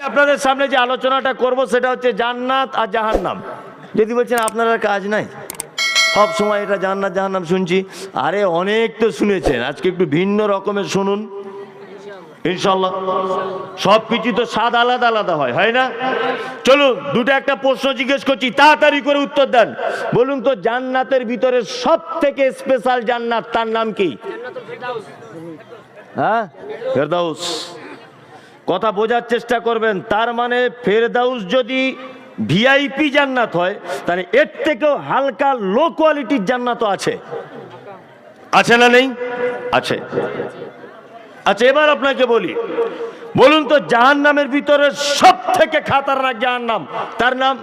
আপনাদের সামনে যে আলোচনাটা করব সেটা হচ্ছে জান্নাত আর জাহান্নাম। যদি বলছেন আপনার আর কাজ নাই, সব সময় এটা জান্নাত জাহান্নাম শুনছি, আরে অনেক তো শুনেছেন, আজকে একটু ভিন্ন রকমের শুনুন ইনশাআল্লাহ। সব কিছু তো স্বাদ আলাদা আলাদা হয় না? চলুন দুটো একটা প্রশ্ন জিজ্ঞেস করছি, তাড়াতাড়ি করে উত্তর দেন। বলুন তো জান্নাতের ভিতরে সব থেকে স্পেশাল জান্নাত, তার নাম কি? হ্যাঁ, ফেরদাউস। কথা বোঝার চেষ্টা করবেন। তার মানে ফেরদাউস যদি ভিআইপি জান্নাত হয়, তাহলে এর থেকেও হালকা লো কোয়ালিটির জান্নাতও আছে। আছে না নেই? আছে। আচ্ছা এবার আপনাকে বলি, বলুন তো জাহান্নামের ভিতরে সব থেকে খাতারনাক জাহান্নাম, তার নাম?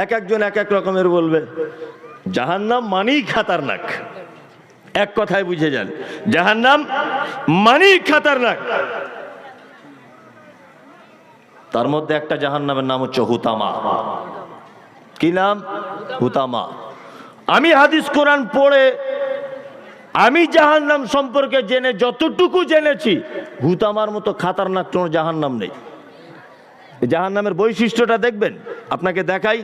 এক একজন এক এক রকমের বলবে। জাহান্নাম মানেই খাতারনাক, এক কথায় বুঝে যান, জাহান্নাম মানেই খাতারনাক। তার মধ্যে একটা জাহান্নামের নাম হচ্ছে হুতামা। কি নাম? হুতামা। আমি হাদিস কোরআন পড়ে আমি জাহান্নাম সম্পর্কে জেনে যতটুকু জেনেছি, হুতামার মতো খাতারনাক কোনো জাহান্নাম নেই। জাহান্নামের বৈশিষ্ট্যটা দেখবেন, আপনাকে দেখাই।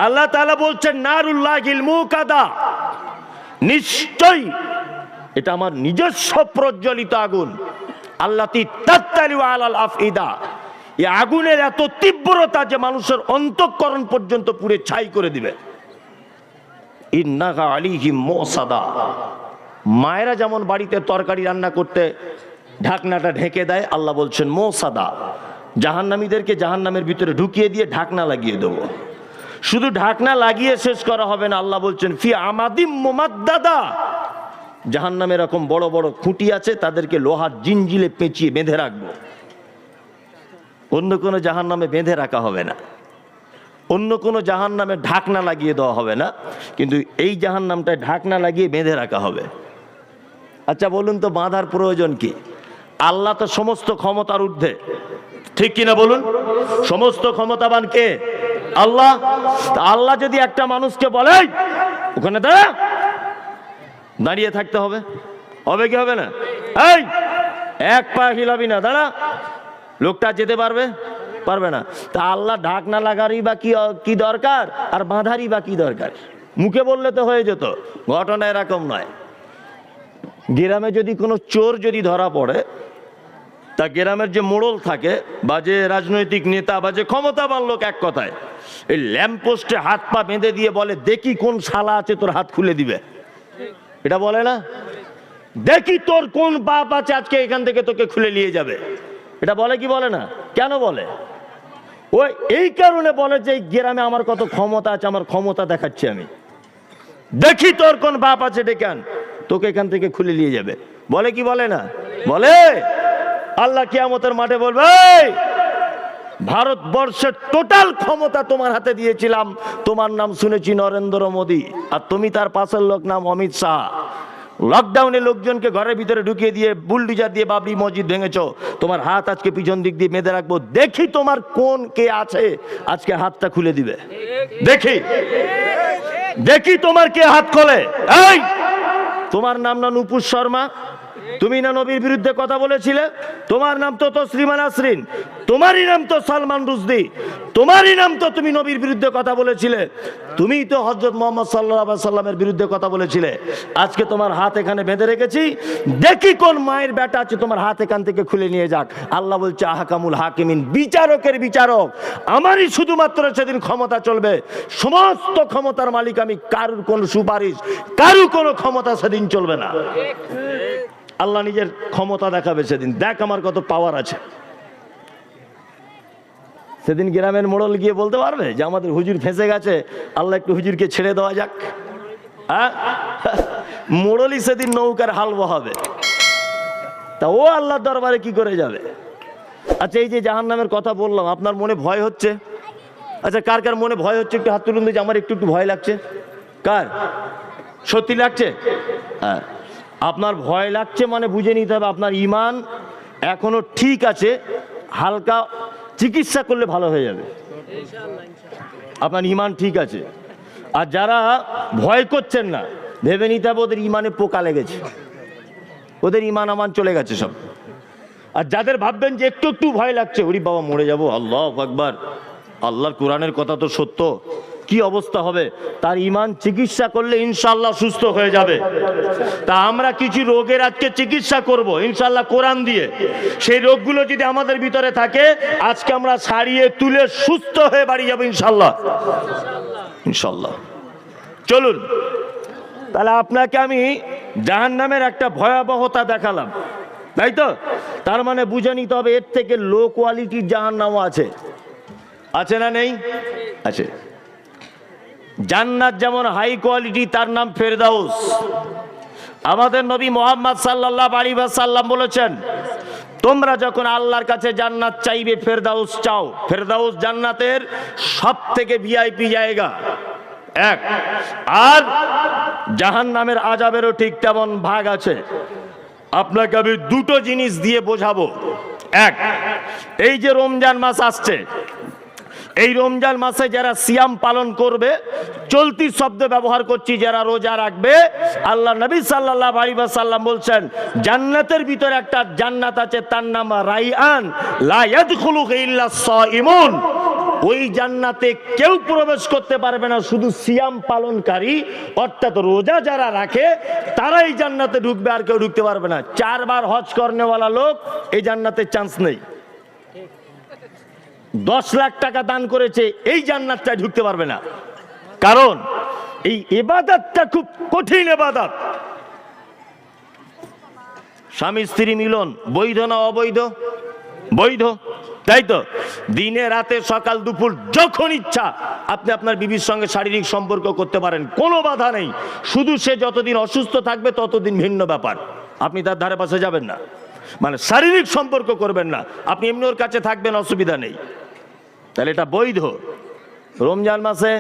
আল্লাহ তাআলা বলছেন নারুল্লাহিল মুকাদা, নিশ্চয়ই এটা আমার নিজস্ব প্রজ্বলিত আগুন। আল্লাতী তাত্তালিউ আলাল আফইদা, এই আগুনের এত তীব্রতা যে মানুষের অন্তঃকরণ পর্যন্ত পুড়ে ছাই করে দিবে। ইন্নাহা আলাইহিম মুসাদা, মায়েরা যেমন বাড়িতে তরকারি রান্না করতে ঢাকনাটা ঢেকে দেয়, আল্লাহ বলছেন মুসাদা, জাহান্নামীদেরকে জাহান্নামের ভিতরে ঢুকিয়ে দিয়ে ঢাকনা লাগিয়ে দেবো। শুধু ঢাকনা লাগিয়ে শেষ করা হবে না, আল্লাহ বলছেন ফি আমাদিম মুমাদ্দাদা, জাহান্নামে এরকম বড় বড় খুঁটি আছে, তাদেরকে লোহার জিঞ্জিলে পেঁচিয়ে বেঁধে রাখবো। অন্য কোনো জাহান্নামে বেঁধে রাখা হবে না, অন্য কোনো জাহান্নামে ঢাকনা লাগিয়ে দেওয়া হবে না, কিন্তু এই জাহান্নামটায় ঢাকনা লাগিয়ে বেঁধে রাখা হবে। আচ্ছা বলুন তো বাঁধার প্রয়োজন কি? আল্লাহ তো সমস্ত ক্ষমতার ঊর্ধ্বে, ঠিক কিনা বলুন? সমস্ত ক্ষমতাবান কে? আল্লাহ। আল্লাহ যদি একটা মানুষকে বলে ওখানে দাঁড়া, দাঁড়িয়ে থাকতে হবে, হবে কি হবে না? এই এক পা হিলাবি না, দাঁড়া, লোকটা যেতে পারবে? পারবে না। তা আল্লাহ ঢাকনা লাগারই বা কি দরকার, আর বাঁধারই বা কি দরকার? মুখে বললে তো হয়ে যেত। ঘটনা এরকম নয়। গ্রামে যদি কোনো চোর যদি ধরা পড়ে, তা গ্রামের যে মোড়ল থাকে বা যে রাজনৈতিক নেতা বা যে ক্ষমতাবান লোক, এক কথায় এই ল্যাম্পপোস্টে হাত পা বেঁধে দিয়ে বলে দেখি কোন শালা আছে তোর হাত খুলে দিবে। এটা বলে না? দেখি তোর কোন বাপ আছে আজকে এখান থেকে তোকে খুলে নিয়ে যাবে। এটা বলে কি বলে না? কেন বলে? ওই এই কারণে বলে যে এই গ্রামে আমার কত ক্ষমতা আছে, আমার ক্ষমতা দেখাচ্ছি আমি, দেখি তোর কোন বাপ আছে ডেকে আন, তোকে এখান থেকে খুলে নিয়ে যাবে। বলে কি বলে না? বলে। আল্লাহ কিয়ামতের মাঠে বলবে ভারতবর্ষের টোটাল ক্ষমতা তোমার হাতে দিয়েছিলাম, তোমার নাম শুনেছি নরেন্দ্র মোদী, আর তুমি তার পাশের লোক নাম অমিত শাহ। লকডাউনে লোকজনকে ঘরের ভিতরে ঢুকিয়ে দিয়ে বুলডোজার দিয়ে বাবরি মসজিদ ভেঙেছো, তোমার হাত আজকে পিছন দিক দিয়ে বেঁধে রাখবো, দেখি তোমার কোন কে আছে আজকে হাতটা খুলে দিবে। দেখি দেখি তোমার কে হাত খোলে। এই তোমার নাম না নুপুর শর্মা, তুমি না নবীর বিরুদ্ধে কথা বলেছিলে? তোমার নাম তো তসলিমা নাসরিন, তোমারই নাম তো সালমান রুশদি, তোমারই নাম তো তুমি নবীর বিরুদ্ধে কথা বলেছিলে, তুমিই তো হযরত মুহাম্মদ সাল্লাল্লাহু আলাইহি সাল্লামের বিরুদ্ধে কথা বলেছিলে। আজকে তোমার হাত এখানে বেঁধে রেখেছি, দেখি কোন মায়ের বেটা আছে তোমার হাত এখান থেকে খুলে নিয়ে যাক। আল্লাহ বলছে আহকামুল হাকিমিন, বিচারকের বিচারক আমারই শুধুমাত্র সেদিন ক্ষমতা চলবে, সমস্ত ক্ষমতার মালিক আমি, কারুর কোন সুপারিশ, কারুর কোনো ক্ষমতা সেদিন চলবে না। আল্লাহ নিজের ক্ষমতা দেখাবে সেদিন, দেখ আমার কত পাওয়ার আছে। সেদিন গ্রামের মোড়ল গিয়ে বলতে পারবে যে আমাদের হুজুর ফেঁসে গেছে, আল্লাহ একটু হুজুরকে ছেড়ে দেওয়া যাক? হ্যাঁ, মোড়লই সেদিন নৌকার হাল বহাবে, তা ও আল্লাহর দরবারে কি করে যাবে? আচ্ছা এই যে জাহান্নামের কথা বললাম, আপনার মনে ভয় হচ্ছে? আচ্ছা কার কার মনে ভয় হচ্ছে একটু হাত তুলুন যে আমার একটু একটু ভয় লাগছে। কার সত্যি লাগছে? হ্যাঁ, আপনার ভয় লাগছে মানে বুঝে নিতে হবে আপনার ঈমান এখনো ঠিক আছে, হালকা চিকিৎসা করলে ভালো হয়ে যাবে, আপনার ঈমান ঠিক আছে। আর যারা ভয় করছেন না, ভেবে নিতে হবে ওদের ঈমানে পোকা লেগেছে, ওদের ঈমান আমান চলে গেছে সব। আর যাদের ভাববেন যে একটু একটু ভয় লাগছে, ওরে বাবা মরে যাব, আল্লাহু আকবার, আল্লাহর কোরআনের কথা তো সত্য, কি অবস্থা হবে, তার ঈমান চিকিৎসা করলে ইনশাআল্লাহ সুস্থ হয়ে যাবে। তা আমরা কিছু রোগের আজকে চিকিৎসা করব ইনশাআল্লাহ কোরআন দিয়ে। সেই রোগগুলো যদি আমাদের ভিতরে থাকে, আজকে আমরা সারিয়ে তুলে সুস্থ হয়ে বাড়ি যাব ইনশাআল্লাহ, ইনশাআল্লাহ। চলুন, তাহলে আপনাকে আমি জাহান্নামের একটা ভয়াবহতা দেখালাম, তাই তো? তার মানে বুঝে নিতে হবে এর থেকে লো কোয়ালিটির জাহান্নামও আছে, আছে না নেই? আছে। জান্নাত যেমন হাই কোয়ালিটি, তার নাম ফেরদাউস। আমাদের নবী মুহাম্মদ সাল্লাল্লাহু আলাইহি ওয়াসাল্লাম বলেছেন, তোমরা যখন আল্লাহর কাছে জান্নাত চাইবে ফেরদাউস চাও। ফেরদাউস জান্নাতের সব থেকে ভিআইপি জায়গা এক। আর জাহান্নামের আযাবেরও ঠিক তেমন ভাগ আছে। আপনাকে আমি দুটো জিনিস দিয়ে বোঝাবো। এক, এই যে রমজান মাস আসছে, এই রমজান মাসে যারা সিয়াম পালন করবে, চলতি শব্দ ব্যবহার করছি, যারা রোজা রাখবে, আল্লাহ নবী সাল্লাল্লাহু আলাইহি ওয়াসাল্লাম বলছেন জান্নাতের ভিতরে একটা জান্নাত আছে, তার নাম রাইয়ান, লা ইয়াদখুলুহু ইল্লাস সাইমুন। ওই জান্নাতে কেউ প্রবেশ করতে পারবে না, শুধু সিয়াম পালনকারী, অর্থাৎ রোজা যারা রাখে তারাই জান্নাতে ঢুকবে, আর কেউ ঢুকতে পারবে না। 4 বার হজ করনেওয়ালা লোক এই জান্নাতের চান্স নেই। 10 লাখ টাকা দান করেছে, এই জান্নাতটায় ঢুকতে পারবে না, কারণ এই ইবাদতটা খুব কঠিন ইবাদত। স্বামী স্ত্রী মিলন বৈধ না অবৈধ? বৈধ, তাই তো? দিনে রাতে সকাল দুপুর যখন ইচ্ছা আপনি আপনার বিবির সঙ্গে শারীরিক সম্পর্ক করতে পারেন, কোনো বাধা নেই। শুধু সে যতদিন অসুস্থ থাকবে ততদিন ভিন্ন ব্যাপার, আপনি তার ধারে পাশে যাবেন না, মানে শারীরিক সম্পর্ক করবেন না, আপনি এমনি ওর কাছে থাকবেন, অসুবিধা নেই। তাহলে এটা বৈধ। রমজান মাসে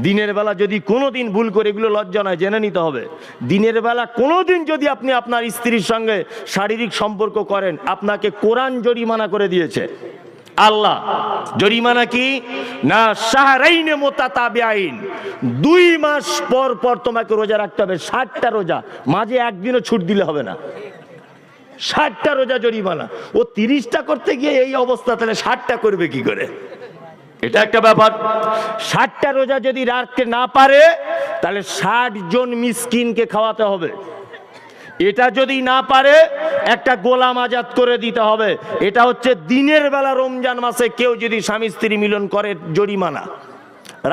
দিনের বেলা যদি কোনোদিন ভুল করে, এগুলো লজ্জা নয়, জেনে নিতে হবে, দিনের বেলা কোনোদিন যদি আপনি আপনার স্ত্রীর সঙ্গে শারীরিক সম্পর্ক করেন, আপনাকে কোরআন জরিমানা করে দিয়েছে। আল্লাহ জরিমানা কি না, শাহরাইনে মুতাতাবিআইন, 2 মাস পর পর তোমাকে রোজা রাখতে হবে, 60টা রোজা, মাঝে একদিনও ছুট দিলে হবে না। 60টা রোজা জরিমানা। ও 30টা করতে গিয়ে এই অবস্থা, তাহলে 60টা করবে কি করে? এটা একটা ব্যাপার। 60টা রোজা যদি রাখতে না পারে, তাহলে 60 জন মিসকিনকে খাওয়াতে হবে। এটা যদি না পারে, একটা গোলাম আজাদ করে দিতে হবে। এটা হচ্ছে দিনের বেলা রমজান মাসে কেউ যদি স্বামী স্ত্রী মিলন করে জরিমানা।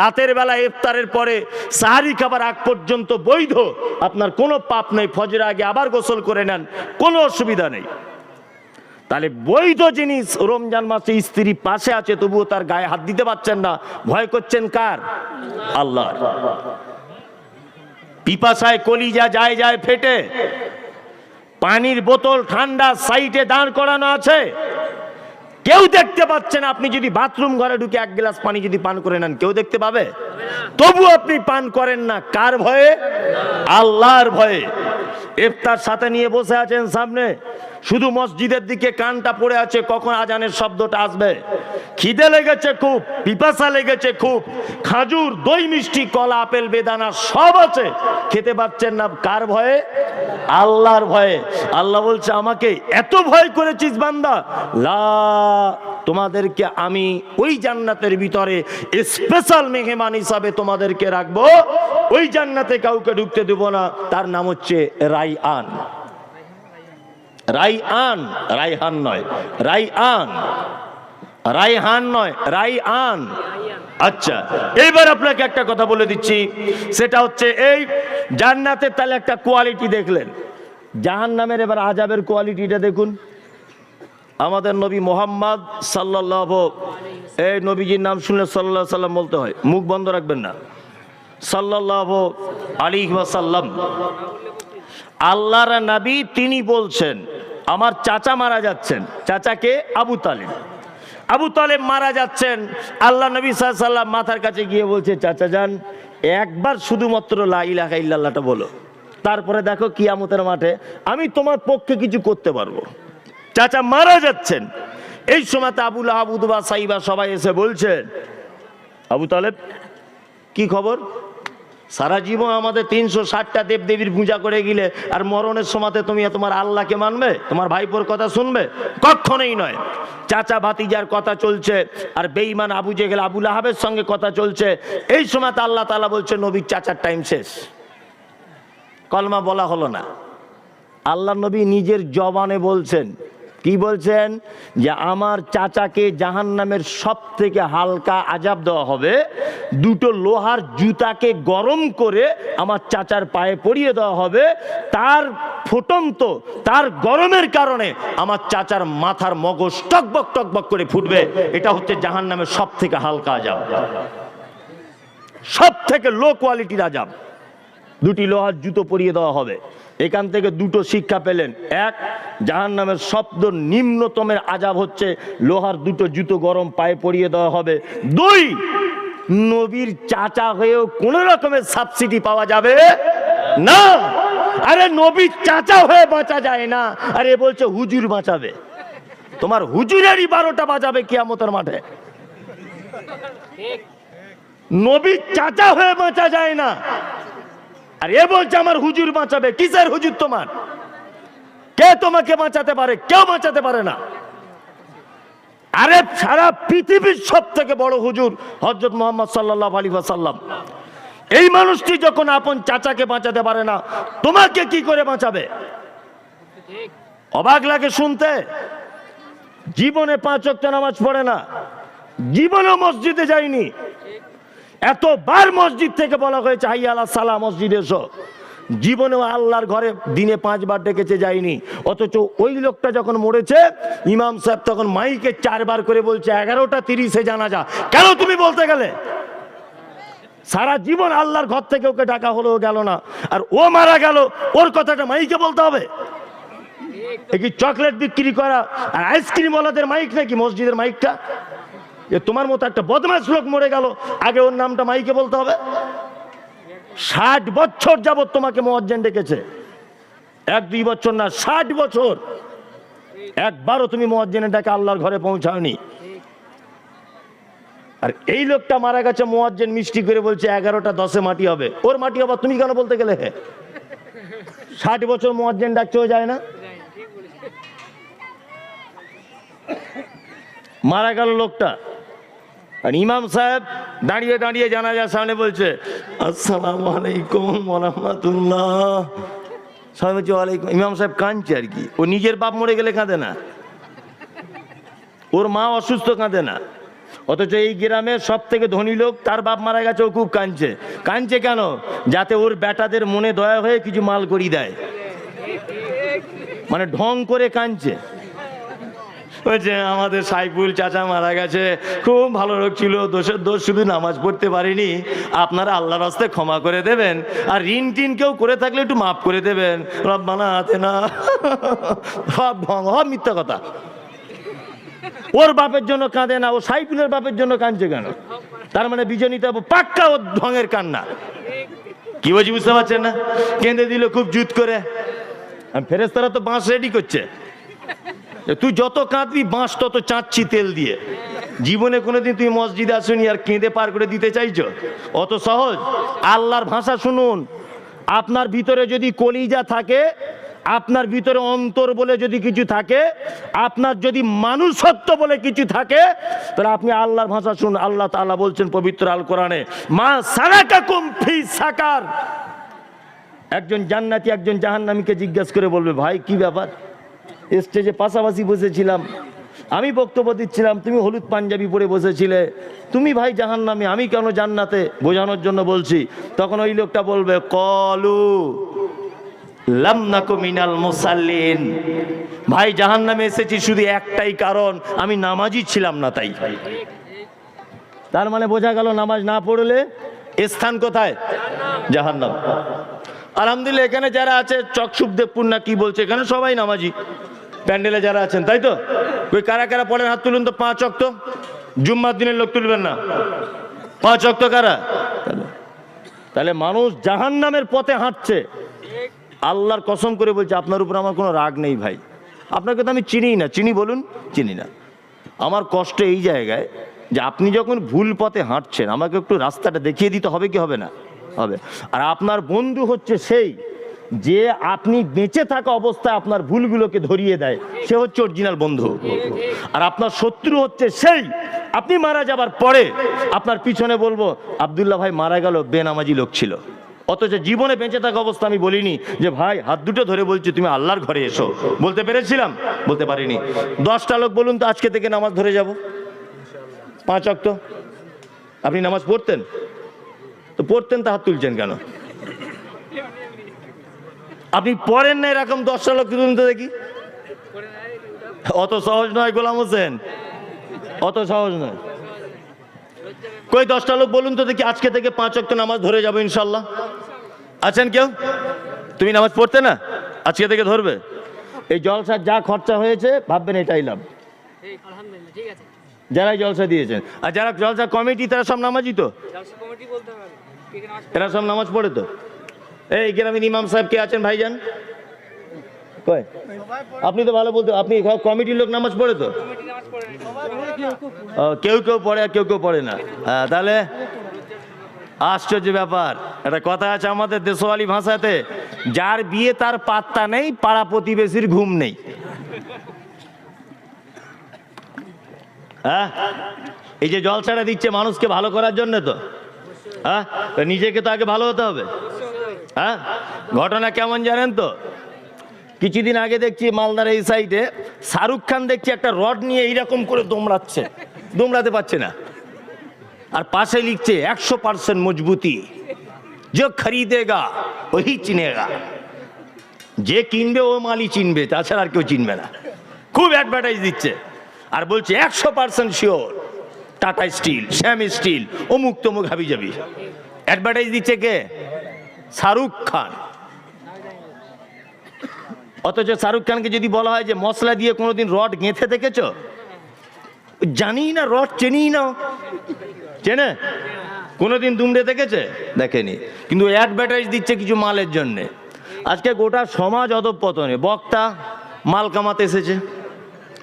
রাতের বেলা ইফতারের পরে সাহারি খাবার আগ পর্যন্ত বৈধ, আপনার কোনো পাপ নেই। ফজর আগে আবার গোসল করে নেন, কোনো অসুবিধা নেই। তাহলে বৈধ জিনিস, রমজান মাসে স্ত্রী পাশে আছে তবুও তার গায়ে হাত দিতে পারছেন না, ভয় করছেন কার? আল্লাহ। পিপাসায় কলিজা যায় যায় ফেটে, পানির বোতল ঠান্ডা সাইডে দাঁড় করানো আছে, কেউ দেখতে পাচ্ছে না। আপনি যদি বাথরুম ঘরে ঢুকে 1 গ্লাস পানি যদি পান করে নেন, কেউ দেখতে পাবে? তবু আপনি পান করেন না, কার ভয়ে? আল্লাহর ভয়ে। ইফতার সাথে নিয়ে বসে আছেন সামনে, শুধু মসজিদের দিকে কানটা পড়ে আছে, কখন আজানের শব্দটা আসবে। খিদে লেগেছে খুব, পিপাসা লেগেছে খুব, খাজুর, দই, মিষ্টি, কলা, আপেল, বেদানা সব আছে, খেতে পাচ্ছেন না, কার ভয়ে? আল্লাহর ভয়ে। আল্লাহ বলছে, আমাকে এত ভয় করেছিস বান্দা, লা, তোমাদেরকে আমি ওই জান্নাতের ভিতরে স্পেশাল মেহমান হিসাবে তোমাদেরকে রাখবো। ওই জান্নাতে কাউকে ঢুকতে দেব না। তার নাম হচ্ছে রাইয়ান। রাইয়ান, রাইহান নয়, রাইয়ান, রাইহান নয়, রাইয়ান। আচ্ছা, এইবার আপনাকে একটা কথা বলে দিচ্ছি, সেটা হচ্ছে এই জান্নাতের তাহলে একটা কোয়ালিটি দেখলেন, জাহান্নামের এবার আযাবের কোয়ালিটিটা দেখুন। আমাদের নবী মুহাম্মদ সাল্লাল্লাহু, এই নবীজির নাম শুনলে সাল্লাল্লাহু আলাইহি সাল্লাম বলতে হয়, মুখ বন্ধ রাখবেন না। সাল্লাল্লাহু আলাইহি ওয়াসাল্লাম, আল্লাহর নবী, তিনি বলছেন, আমার চাচা মারা যাচ্ছেন। চাচাকে? আবু তালেব। আবু তালেব মারা যাচ্ছেন। আল্লাহ নবী সাল্লাল্লাহু আলাইহি ওয়াসাল্লাম মাথার কাছে গিয়ে বলছে, চাচা যান, একবার শুধুমাত্র লা ইলাহা ইল্লাল্লাহটা বলো, তারপরে দেখো কিয়ামতের মাঠে আমি তোমার পক্ষে কিছু করতে পারবো। চাচা মারা যাচ্ছেন। এই সময় আবু লাহাব, উতবা, সাইবা সবাই এসে বলছেন, আবু তালেব কি খবর? সারা জীবন আমাদের 360টা দেবদেবীর পূজা করে গেলে আর মরণের সময়তে তুমি তোমার আল্লাহকে মানবে, তোমার ভাইপোর কথা শুনবে? কখনোই নয়। চাচা ভাতিজার কথা চলছে, আর বেঈমান আবু জেহেল আবু লাহাবের সঙ্গে কথা চলছে। এই সময়তে আল্লাহ তাআলা বলছে নবীর চাচার টাইম শেষ, কলমা বলা হলো না। আল্লাহ নবী নিজের জবানে বলছেন, কি বলছেন? যে আমার চাচাকে জাহান্নামের সব থেকে হালকা আযাব দেওয়া হবে, দুটো লোহার জুতাকে গরম করে আমার চাচার পায়ে পরিয়ে দেওয়া হবে, তার ফুটন্ত তার গরমের কারণে আমার চাচার মাথার মগজ টকবক টকবক করে ফুটবে। এটা হচ্ছে জাহান্নামের সব থেকে হালকা আযাব, সব থেকে লো কোয়ালিটির আযাব। দুটি লোহার জুতো পরিয়ে দেওয়া হবে। এখান থেকে দুটো শিক্ষা পেলেন। এক, জাহান্নামের শব্দ নিম্নতমের আযাব হচ্ছে লোহার দুটো জুতো গরম পায়ে পরিয়ে দেওয়া হবে। দুই, নবীর চাচা হয়েও কোন রকমের সাবসিডি পাওয়া যাবে না। আরে নবীর চাচা হয়ে বাঁচা যায় না, আরে বলছে হুজুর বাঁচাবে। তোমার হুজুরেরই 12টা বাজাবে কিয়ামতের মাঠে। নবীর চাচা হয়ে বাঁচা যায় না, আর এ বলছে আমার হুজুর বাঁচাবে। কিসের হুজুর তোমার? কে তোমাকে বাঁচাতে পারে? কেউ বাঁচাতে পারে না। আরে সারা পৃথিবীর সব থেকে বড় হুজুর হযরত মুহাম্মদ সাল্লাল্লাহু আলাইহি ওয়াসাল্লাম। এই মানুষটি যখন আপন চাচাকে বাঁচাতে পারে না, তোমাকে কি করে বাঁচাবে? অবাক লাগে শুনতে। জীবনে 5 ওয়াক্ত নামাজ পড়ে না, জীবনেও মসজিদে যায়নি। এতবার মসজিদ থেকে বলা হয়েছে হাইয়া আলাস সালাহ, মসজিদে এসো, জীবনেও আল্লাহর ঘরে দিনে 5 বার ডেকেছে, যায়নি। অথচ ওই লোকটা যখন মরেছে, ইমাম সাহেব তখন মাইকে 4 বার করে বলছে 11:30-এ জানাজা। কেন তুমি বলতে গেলে? সারা জীবন আল্লাহর ঘর থেকে ওকে ডাকা হলো, গেল না, আর ও মারা গেল, ওর কথাটা মাইকে বলতে হবে? এ কি চকলেট বিক্রি করা আর আইসক্রিম ওয়ালাদের মাইক নাকি মসজিদের মাইকটা? যে তোমার মতো একটা বদমাশ লোক মরে গেল, আগে ওর নামটা মাইকে বলতে হবে? 60 বছর যাবত তোমাকে মুয়াজ্জিন ডেকেছে, 1-2 বছর না, 60 বছর একবারও তুমি মুয়াজ্জিনের ডাকে আল্লাহর ঘরে পৌঁছাওনি। আর এই লোকটা মারা গেছে, মুয়াজ্জিন মিষ্টি করে বলছে 11:10-এ মাটি হবে। ওর মাটি হবে, তুমি কেন বলতে গেলে? 60 বছর মুয়াজ্জিন ডাকতেও যায় না। মারা গেল লোকটা, আর ইমাম সাহেব দাঁড়িয়ে দাঁড়িয়ে জানাজার সামনে বলছে আসসালামু আলাইকুম ওয়া রাহমাতুল্লাহ। সবাই বলছে ওয়ালাইকুম। ইমাম সাহেব কাঁদছে আর কি। ও নিজের বাপ মরে গেলে কাঁদে না, ওর মা অসুস্থ কাঁদে না। অথচ এই গ্রামের সব থেকে ধনী লোক, তার বাপ মারা গেছে, ও খুব কাঁদছে। কাঁদছে কেন? যাতে ওর বেটাদের মনে দয়া হয়ে কিছু মাল করি দেয়, মানে ঢং করে কাঁদছে। বলছে আমাদের সাইফুল চাচা মারা গেছে, খুব ভালো লোক ছিল, দোষের দোষ শুধু নামাজ পড়তে পারিনি, আপনারা আল্লাহর রাস্তায় ক্ষমা করে দেবেন, আর ঋণ টিন কেউ করে থাকলে একটু মাফ করে দেবেন, রব্বানা আতিনা। সব ঢং, সব মিথ্যা কথা। ওর বাপের জন্য কাঁদে না, ও সাইফুলের বাপের জন্য কাঁদছে কেন? তার মানে বিজনিতে পাক্কা ওর ঢঙের কান্না। কি বলছি বুঝতে পারছেন না? কেঁদে দিল খুব জুত করে। ফেরেশতারা তো বাঁশ রেডি করছে, তুই যত কাঁদবি বাঁশ তত চাঁদছি তেল দিয়ে। জীবনে কোনোদিন তুই মসজিদে আসুনি আর কেঁদে পার করে দিতে চাইছো? অত সহজ? আল্লাহর ভাষা শুনুন। আপনার ভিতরে যদি কলিজা থাকে, আপনার ভিতরে অন্তর বলে যদি কিছু থাকে, আপনার যদি মানুষত্ব বলে কিছু থাকে, তাহলে আপনি আল্লাহর ভাষা শুনুন। আল্লাহ তাআলা বলছেন পবিত্র আল কোরআনে, মা সালাকাকুম ফি সাকার। একজন জান্নাতি একজন জাহান্নামীকে জিজ্ঞাসা করে বলবে, ভাই কি ব্যাপার? স্টেজে পাশাপাশি বসেছিলাম, আমি বক্তব্য দিচ্ছিলাম, তুমি হলুদ পাঞ্জাবি পরে বসেছিলে, তুমি ভাই জাহান্নামী, আমি কেন জান্নাতে? বোঝানোর জন্য বলছি। তখন ওই লোকটা বলবে, কলু লাম নাকু মিনাল মুসাল্লিন। ভাই জাহান্নামে এসেছি শুধু একটাই কারণ, আমি নামাজি ছিলাম না তাই। তার মানে বোঝা গেল নামাজ না পড়লে স্থান কোথায়? জাহান্নাম। আলহামদুলিল্লাহ এখানে যারা আছে চকসুখদেবপুর না কি বলছে, এখানে সবাই নামাজি, প্যান্ডেলে যারা আছেন, তাই তো? ওই কারা কারা পড়েন হাত তুলুন তো। 5 ওয়াক্ত জুম্মার দিনের লোক তুলবেন না। 5 ওয়াক্ত কারা? তাহলে মানুষ জাহান্নামের পথে হাঁটছে। আল্লাহর কসম করে বলছে, আপনার উপর আমার কোনো রাগ নেই ভাই, আপনাকে তো আমি চিনি না। চিনি বলুন? চিনি না। আমার কষ্ট এই জায়গায় যে আপনি যখন ভুল পথে হাঁটছেন, আমাকে একটু রাস্তাটা দেখিয়ে দিতে হবে কি হবে না? হবে। আর আপনার বন্ধু হচ্ছে সেই যে আপনি বেঁচে থাকা অবস্থায় আপনার ভুলগুলোকে ধরিয়ে দেয়, সে হচ্ছে অরিজিনাল বন্ধু। আর আপনার শত্রু হচ্ছে সেই আপনি মারা যাবার পরে আপনার পিছনে বলবো আব্দুল্লাহ ভাই মারা গেল, বেনামাজি লোক ছিল, অথচ জীবনে বেঁচে থাকা অবস্থা আমি বলিনি যে ভাই হাত দুটো ধরে বলছি তুমি আল্লাহর ঘরে এসো। বলতে পেরেছিলাম? বলতে পারিনি। 10টা লোক বলুন তো আজকে থেকে নামাজ ধরে যাব 5 ওয়াক্ত। আপনি নামাজ পড়তেন? তো পড়তেন, তা হাত তুলছেন কেন? আপনি পড়েন না এরকম 10টা লোক তুলুন তো দেখি। অত সহজ নয় গোলাম হোসেন, অত সহজ নয়। কই 10টা লোক বলুন তো দেখি আজকে থেকে 5 ওয়াক্ত নামাজ ধরে যাবো ইনশাল্লাহ। আছেন কেউ? তুমি নামাজ পড়তে না, আজকে থেকে ধরবে? এই জলসার যা খরচা হয়েছে ভাববেন এটাই লাভ। যারাই জলসা দিয়েছেন আর যারা জলসা কমিটি তারা সব নামাজি তো, এরা সব নামাজ পড়ে তো। এই গ্রামীণ ইমাম সাহেব কে আছেন ভাইজান? কই আপনি তো ভালো বলতে, আপনি কমিটির লোক নামাজ পড়ে তো? কেউ কেউ পড়ে আর কেউ কেউ পড়ে না। তাহলে আশ্চর্য ব্যাপার। একটা কথা আছে আমাদের দেশওয়ালি ভাষাতে, যার বিয়ে তার পাত্তা নেই, পাড়া প্রতিবেশীর ঘুম নেই। হ্যাঁ, এই যে জলসাটা দিচ্ছে মানুষকে ভালো করার জন্য তো। হ্যাঁ, নিজেকে তো আগে ভালো হতে হবে। হ্যাঁ, ঘটনা কেমন জানেন তো? কিছুদিন আগে দেখছি মালদার এই সাইডে শাহরুখ খান দেখছি একটা রড নিয়ে এইরকম করে দৌড়াচ্ছে, দৌড়াতে পারছে না, আর পাশে লিখছে 100% মজবুতি, যে খরিদেগা ওই চিনেগা। যে কিনবে ও মালই চিনবে, তাছাড়া আর কেউ চিনবে না। খুব অ্যাডভার্টাইজ দিচ্ছে আর বলছে 100% শিওর, টাটা স্টিল, শ্যাম স্টিল, অমুক তমুক হাবি যাবি। অ্যাডভার্টাইজ দিচ্ছে কে? শাহরুখ খান। অথচ শাহরুখ খানকে যদি বলা হয় যে মশলা দিয়ে কোনোদিন রড গেঁথে দেখেছ? জানি না, রড চেনি না, চেনে? কোনোদিন দুমড়ে দেখেছে? দেখেনি। কিন্তু অ্যাডভার্টাইজ দিচ্ছে কিছু মালের জন্যে। আজকে গোটা সমাজ অধঃপতনে, বক্তা মাল কামাতে এসেছে,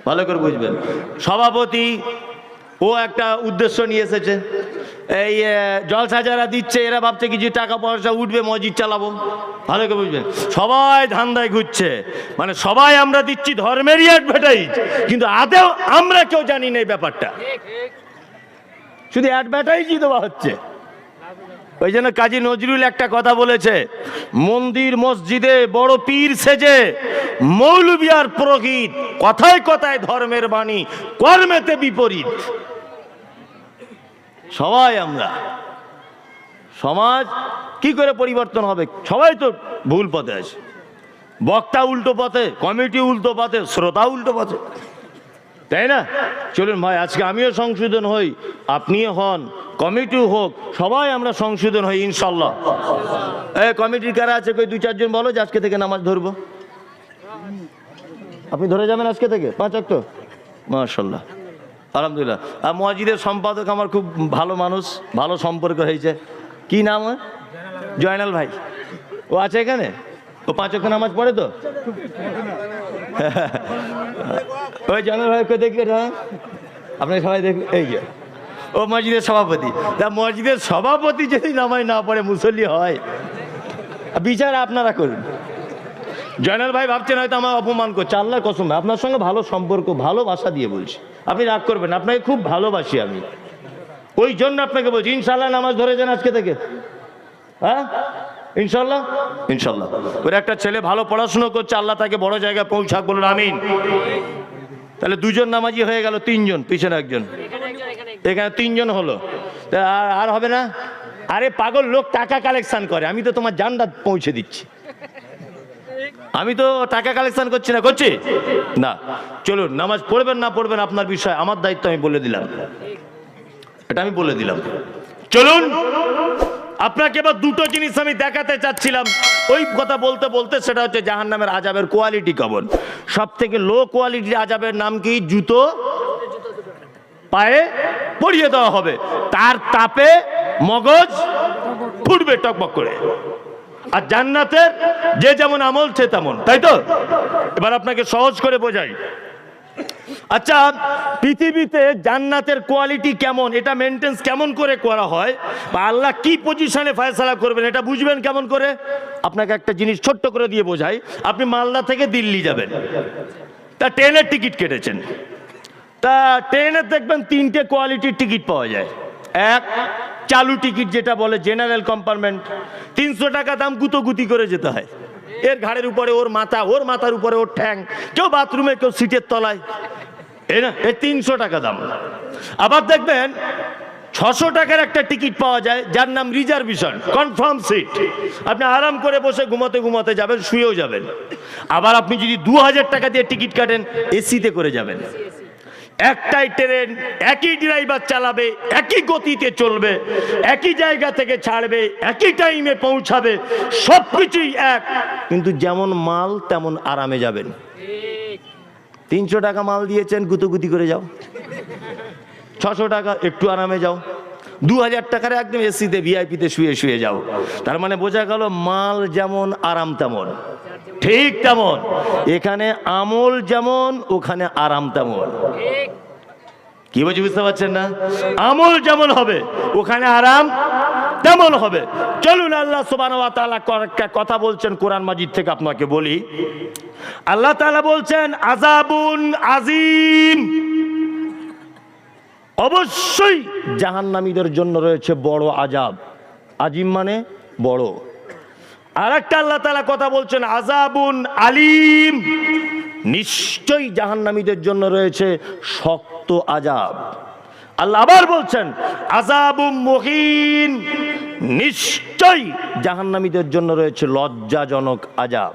ভালো করে বুঝবেন। সভাপতি ও একটা উদ্দেশ্য নিয়ে এসেছে। এই জলসা যারা দিচ্ছে এরা ভাবছে কিছু টাকা পয়সা উঠবে, মসজিদ চালাবো, ভালো করে বুঝবেন। সবাই ধান্দায় ঘুরছে, মানে সবাই আমরা দিচ্ছি ধর্মেরই অ্যাডভার্টাইজ, কিন্তু আদেও আমরা কেউ জানি না এই ব্যাপারটা, শুধু অ্যাডভার্টাইজই দেওয়া হচ্ছে। ওই জন্য কাজী নজরুল একটা কথা বলেছে, মন্দির মসজিদে বড় পীর সেজে মৌলবি আর পুরোহিত, কথায় কথায় ধর্মের বাণী, কর্মেতে বিপরীত। সবাই আমরা, সমাজ কি করে পরিবর্তন হবে? সবাই তো ভুল পথে আছে, বক্তা উল্টো পথে, কমিটি উল্টো পথে, শ্রোতা উল্টো পথে, তাই না? চলুন ভাই, আজকে আমিও সংশোধন হই, আপনিও হন, কমিটিও হোক, সবাই আমরা সংশোধন হই ইনশাল্লাহ। এই কমিটির কারা আছে কই 2-4 জন বলো যে আজকে থেকে নামাজ ধরবো। আপনি ধরে যাবেন আজকে থেকে 5 ওয়াক্ত? মাশাআল্লাহ, আলহামদুলিল্লাহ। আর মসজিদের সম্পাদক আমার খুব ভালো মানুষ, ভালো সম্পর্ক হয়েছে। কি নাম? জয়নাল ভাই। ও আছে এখানে? ও 5 ওয়াক্ত নামাজ পড়ে তো? ওই জয়নাল ভাইকে দেখি, আপনাকে সবাই দেখবেন। এই যে ও মসজিদের সভাপতি। তা মসজিদের সভাপতি যদি নামাজ না পড়ে মুসল্লি হয়, বিচার আপনারা করুন। জয়নাল ভাই ভাবছেন হয়তো আমার অপমান করছে, আল্লাহর কসম আপনার সঙ্গে ভালো সম্পর্ক, ভালোবাসা দিয়ে বলছি, আপনি রাগ করবেন, আপনাকে খুব ভালোবাসি আমি, ওই জন্য আপনাকে বলছি ইনশাল্লাহ নামাজ ধরে যান আজকে থেকে। হ্যাঁ ইনশাল্লাহ, ইনশাল্লাহ। ওর একটা ছেলে ভালো পড়াশুনো করছে, আল্লাহ তাকে বড় জায়গায় পৌঁছাক, বলুন আমিন। তাহলে 2 জন নামাজি হয়ে গেল, 3 জন, পিছনে একজন, এখানে 3 জন হলো। আর হবে না? আরে পাগল লোক টাকা কালেকশন করে, আমি তো তোমার জান্নাত পৌঁছে দিচ্ছি, আমি তো টাকা কালেকশন করছি না, করছি না। চলুন, নামাজ পড়বেন না পড়বেন আপনার বিষয়, আমার দায়িত্ব আমি বলে দিলাম, এটা আমি বলে দিলাম। চলুন, আপনাকে এবার 2টো জিনিস আমি দেখাতে চাচ্ছিলাম, ওই কথা বলতে বলতে, সেটা হচ্ছে জাহান্নামের আযাবের কোয়ালিটি কেমন। সব থেকে লো কোয়ালিটির আযাবের নাম কি? জুতো পায়ে পরিয়ে দেওয়া হবে, তার তাপে মগজ ফুটবে টকবক করে। আর জান্নাতের যে যেমন আমল সে তেমন, তাই তো? এবার আপনাকে সহজ করে বোঝাই। আচ্ছা, পৃথিবীতে জান্নাতের কোয়ালিটি কেমন, এটা মেনটেন্স কেমন করে করা হয়, বা আল্লাহ কি পজিশনে ফয়সালা করবেন, এটা বুঝবেন কেমন করে? আপনাকে একটা জিনিস ছোট্ট করে দিয়ে বোঝাই। আপনি মালদা থেকে দিল্লি যাবেন, তা ট্রেনের টিকিট কেটেছেন। তা ট্রেনের দেখবেন তিনটে কোয়ালিটির টিকিট পাওয়া যায়। এক, চালু টিকিট, যেটা বলে জেনারেল কম্পার্টমেন্ট, 300 টাকা দাম, গুতোগুতি করে যেতে হয়। এর ঘাড়ের উপরে ওর মাথা, ওর মাথার উপরে ওর ঠ্যাং, কেউ বাথরুমে, কেউ সিটের তলায়, এই না, এই 300 টাকা দাম। আবার দেখবেন 600 টাকার একটা টিকিট পাওয়া যায়, যার নাম রিজার্ভেশন, কনফার্ম সিট। আপনি আরাম করে বসে ঘুমাতে ঘুমাতে যাবেন, শুয়েও যাবেন। আবার আপনি যদি 2000 টাকা দিয়ে টিকিট কাটেন, এসিতে করে যাবেন। একটাই ট্রেন, একই ড্রাইভার চালাবে, একই গতিতে চলবে, একই জায়গা থেকে ছাড়বে, একই টাইমে পৌঁছাবে, সবকিছুই এক, কিন্তু যেমন মাল তেমন আরামে যাবেন। 300 টাকা মাল দিয়েছেন, গুতুগুতি করে যাও। 600 টাকা একটু আরামে যাও। 2000 টাকার একদম এসিতে ভিআইপিতে শুয়ে শুয়ে যাও। তার মানে বোঝা গেল মাল যেমন আরাম তেমন। ঠিক তেমন এখানে আমল যেমন, ওখানে আরাম তেমন। কি বলছি বুঝতে পারছেন না? আমল যেমন হবে, ওখানে আরাম তেমন হবে। চলুন, আল্লাহ সুবহানাহু ওয়া তাআলা কথা বলছেন কোরআন মাজিদ থেকে, আপনাকে বলি। আল্লাহ তাআলা বলছেন আযাবুন আযীম, অবশ্যই জাহান্নামীদের জন্য রয়েছে বড় আযাব। আযীম মানে বড়। আর একটা আল্লাহ তাআলা কথা বলছেন আযাবুন আলীম, নিশ্চয়ই জাহান্নামীদের জন্য রয়েছে শক্ত আযাব। আল্লাহ আবার বলছেন আযাবুম মুহিন, নিশ্চয়ই জাহান্নামীদের জন্য রয়েছে লজ্জাজনক আযাব।